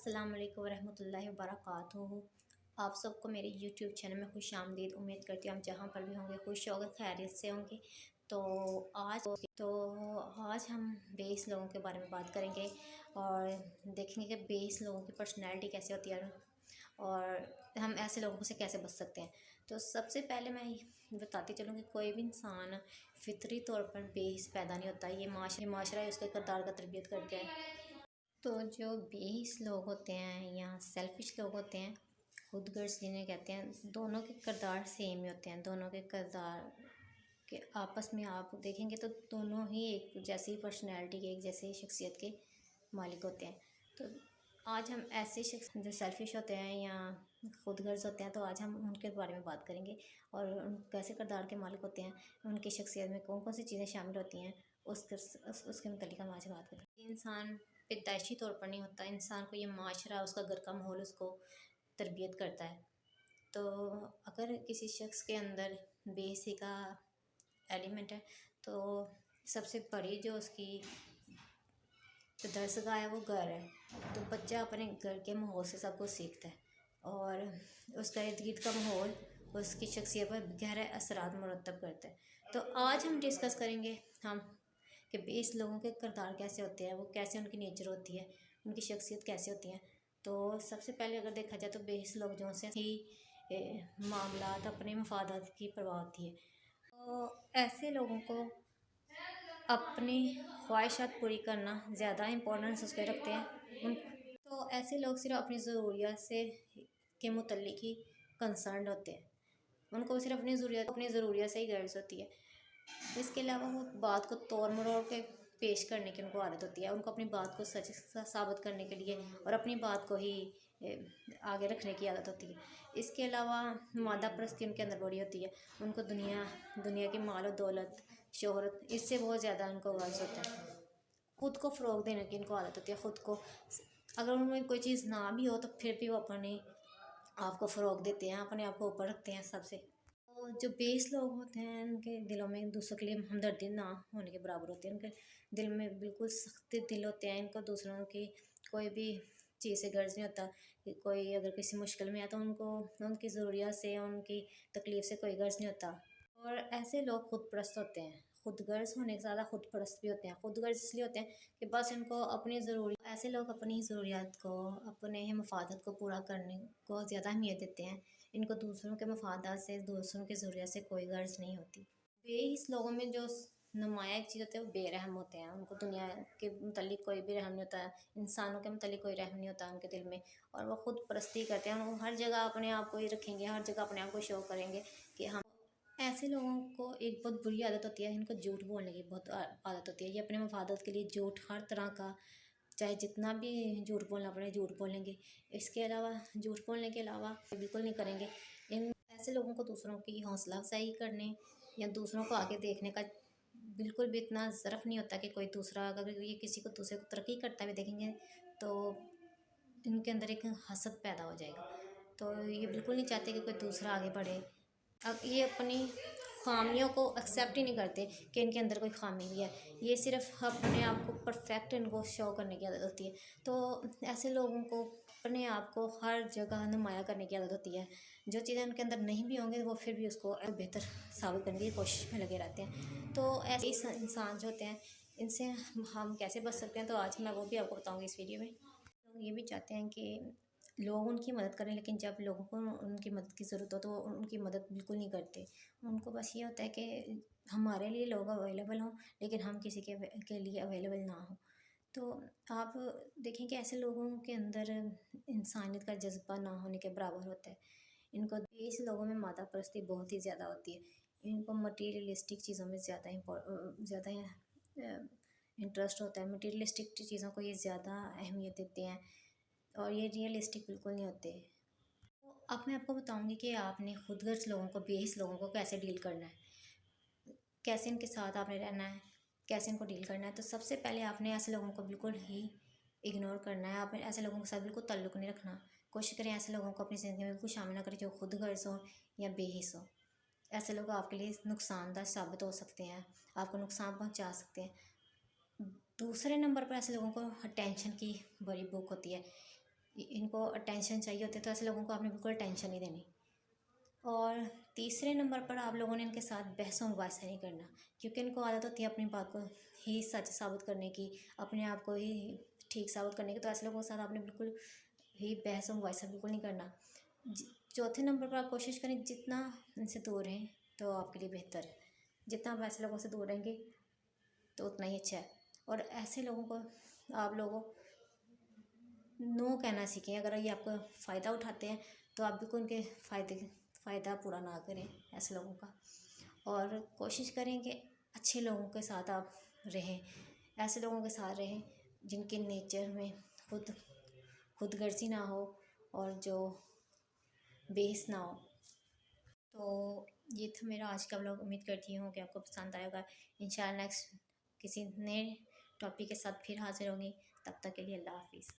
अस्सलाम वालेकुम रहमतुल्लाहि व बरकातुहू। आप सबको मेरे यूट्यूब चैनल में खुश आमदीद। उम्मीद करती हूँ आप जहाँ पर भी होंगे खुश होंगे खैरियत से होंगे। तो आज तो आज हम बेस लोगों के बारे में बात करेंगे और देखेंगे कि बेस लोगों की पर्सनैलिटी कैसे होती है और हम ऐसे लोगों से कैसे बच सकते हैं। तो सबसे पहले मैं बताती चलूँ कि कोई भी इंसान फितरी तौर पर बेस पैदा नहीं होता। ये माशरा है उसके किरदार का तरबियत करके है। तो जो बेस लोग होते हैं या सेल्फिश लोग होते हैं, खुदगर्ज जिन्हें कहते हैं, दोनों के किरदार सेम ही होते हैं। दोनों के किरदार के आपस में आप देखेंगे तो दोनों ही एक जैसी पर्सनैलिटी के, एक जैसे शख्सियत के मालिक होते हैं। तो आज हम ऐसे शख्स जो सेल्फिश होते हैं या खुदगर्ज होते हैं, तो आज हम उनके बारे में बात करेंगे और उन कैसे किरदार के मालिक होते हैं, उनकी शख्सियत में कौन कौन सी चीज़ें शामिल होती हैं, उसके मुतालिक हम आज बात करेंगे। इंसान पैदाइशी तौर पर नहीं होता, इंसान को ये माशरा, उसका घर का माहौल उसको तरबियत करता है। तो अगर किसी शख्स के अंदर बेसी का एलिमेंट है तो सबसे बड़ी जो उसकी दरसगाह है वो घर है। तो बच्चा अपने घर के माहौल से सब कुछ सीखता है और उसका इर्द गिर्द का माहौल उसकी शख्सियत पर गहरा असरात मुरतब करता है। तो आज हम डिस्कस करेंगे हम कि बेस लोगों के किरदार कैसे होते हैं, वो कैसे उनकी नेचर होती है, उनकी शख्सियत कैसे होती है। तो सबसे पहले अगर देखा जाए तो बेस लोग जो से ही मामलात अपने मफादात की परवाह होती है। तो ऐसे लोगों को अपनी ख्वाहिशात पूरी करना ज़्यादा इम्पोर्टेंस उसके रखते हैं। तो ऐसे लोग सिर्फ अपनी ज़रूरियात से के मुतल्लिक ही कंसर्न होते हैं। उनको सिर्फ अपनी ज़रूरियात से ही गर्ज होती है। इसके अलावा वो बात को तोड़ मरोड़ के पेश करने की उनको आदत होती है। उनको अपनी बात को सच साबित करने के लिए और अपनी बात को ही आगे रखने की आदत होती है। इसके अलावा मादा परस्ती उनके अंदर बड़ी होती है। उनको दुनिया की माल और दौलत, शोहरत, इससे बहुत ज़्यादा उनको गर्ज होता है। खुद को फ़रोग देने की इनको आदत होती है। खुद को अगर उनमें कोई चीज़ ना भी हो तो फिर भी वो अपने आप को फ़रोग देते हैं, अपने आप को ऊपर रखते हैं सबसे। तो जो बेस लोग होते हैं उनके दिलों में दूसरों के लिए हमदर्दी ना होने के बराबर होती है। उनके दिल में बिल्कुल सख्त दिल होते हैं। इनको दूसरों की कोई भी चीज़ से गर्ज नहीं होता कि कोई अगर किसी मुश्किल में है तो उनको उनकी ज़रूरियात से, उनकी तकलीफ़ से कोई गर्ज नहीं होता। और ऐसे लोग खुद परस्त होते हैं। खुदगर्ज होने से ज़्यादा खुद परस्त भी होते हैं। खुदगर्ज इसलिए होते हैं कि बस इनको अपनी ज़रूरी ऐसे लोग अपनी ज़रूरियात को, अपने मफादत को पूरा करने को ज़्यादा अहमियत देते हैं। इनको दूसरों के मफादात से, दूसरों की ज़रूरियत से कोई गर्ज नहीं होती। बेइस लोगों में जो नुमाया एक चीज़ होती है वो बेरहम होते हैं। उनको दुनिया के मुतल्लिक कोई भी रहम नहीं होता है, इंसानों के मुतल्लिक कोई रहम नहीं होता उनके दिल में। और वो खुद परस्ती करते हैं। वो हर जगह अपने आप को ही रखेंगे, हर जगह अपने आप को शो करेंगे कि हम ऐसे लोगों को एक बहुत बुरी आदत होती है। इनको झूठ बोलने की बहुत आदत होती है। ये अपने मफादत के लिए झूठ हर तरह का, चाहे जितना भी झूठ बोलना पड़े झूठ बोलेंगे। इसके अलावा झूठ बोलने के अलावा बिल्कुल नहीं करेंगे। इन ऐसे लोगों को दूसरों की हौसला अफजाई करने या दूसरों को आगे देखने का बिल्कुल भी इतना ज़रफ़ नहीं होता कि कोई दूसरा अगर ये किसी को दूसरे को तरक्की करता हुए देखेंगे तो इनके अंदर एक हसद पैदा हो जाएगा। तो ये बिल्कुल नहीं चाहते कि कोई दूसरा आगे बढ़े। अब ये अपनी ख़ामियों को एक्सेप्ट ही नहीं करते कि इनके अंदर कोई ख़ामी भी है। ये सिर्फ अपने आप को परफेक्ट इनको शो करने की आदत होती है। तो ऐसे लोगों को अपने आप को हर जगह नुमाया करने की आदत होती है। जो चीज़ें उनके अंदर नहीं भी होंगे वो फिर भी उसको बेहतर साबित करने की कोशिश में लगे रहते हैं। तो ऐसे इंसान जो होते हैं इनसे हम कैसे बच सकते हैं, तो आज मैं वो भी आपको बताऊँगी इस वीडियो में। लोग ये भी चाहते हैं कि लोग उनकी मदद करें, लेकिन जब लोगों को उनकी मदद की ज़रूरत हो तो वो उनकी मदद बिल्कुल नहीं करते। उनको बस ये होता है कि हमारे लिए लोग अवेलेबल हों लेकिन हम किसी के लिए अवेलेबल ना हों। तो आप देखें कि ऐसे लोगों के अंदर इंसानियत का जज्बा ना होने के बराबर होता है। इनको इस लोगों में मादा परस्ती बहुत ही ज़्यादा होती है। इनको मटीरियलिस्टिक चीज़ों में ज़्यादा इंटरेस्ट होता है। मटीरियलिस्टिक चीज़ों को ये ज़्यादा अहमियत देते हैं और ये रियलिस्टिक बिल्कुल नहीं होते। तो अब मैं आपको बताऊंगी कि आपने खुदगर्ज लोगों को, बेइस लोगों को कैसे डील करना है, कैसे इनके साथ आपने रहना है, कैसे इनको डील करना है। तो सबसे पहले आपने ऐसे लोगों को बिल्कुल ही इग्नोर करना है। आपने ऐसे लोगों के साथ बिल्कुल ताल्लुक़ नहीं रखना। कोशिश करें ऐसे लोगों को अपनी ज़िंदगी में बिल्कुल शामिल ना करें जो खुदगर्ज हो या बेहिस हो। ऐसे लोग आपके लिए नुकसानदायक साबित हो सकते हैं, आपको नुकसान पहुंचा सकते हैं। दूसरे नंबर पर ऐसे लोगों को टेंशन की बड़ी भूख होती है। इनको अटेंशन चाहिए होती है, तो ऐसे लोगों को आपने बिल्कुल टेंशन नहीं देनी। और तीसरे नंबर पर आप लोगों ने इनके साथ बहसों मुबाहिसा नहीं करना, क्योंकि इनको आदत होती है अपनी बात को ही सच साबित करने की, अपने आप को ही ठीक साबित करने की। तो ऐसे लोगों के साथ आपने बिल्कुल ही बहस मुबाहिसा बिल्कुल नहीं करना। चौथे नंबर पर आप कोशिश करें जितना इनसे दूर रहें तो आपके लिए बेहतर है। जितना आप ऐसे लोगों से दूर रहेंगे तो उतना ही अच्छा है। और ऐसे लोगों को आप लोगों नो कहना सीखें। अगर ये आपका फ़ायदा उठाते हैं तो आप बिल्कुल उनके फ़ायदा पूरा ना करें ऐसे लोगों का। और कोशिश करें कि अच्छे लोगों के साथ आप रहें, ऐसे लोगों के साथ रहें जिनके नेचर में खुदगर्जी ना हो और जो बेस ना हो। तो ये था मेरा आज का व्लॉग। उम्मीद करती हूँ कि आपको पसंद आएगा। इंशाल्लाह नेक्स्ट किसी नए टॉपिक के साथ फिर हाजिर होंगी। तब तक के लिए अल्लाह हाफिज़।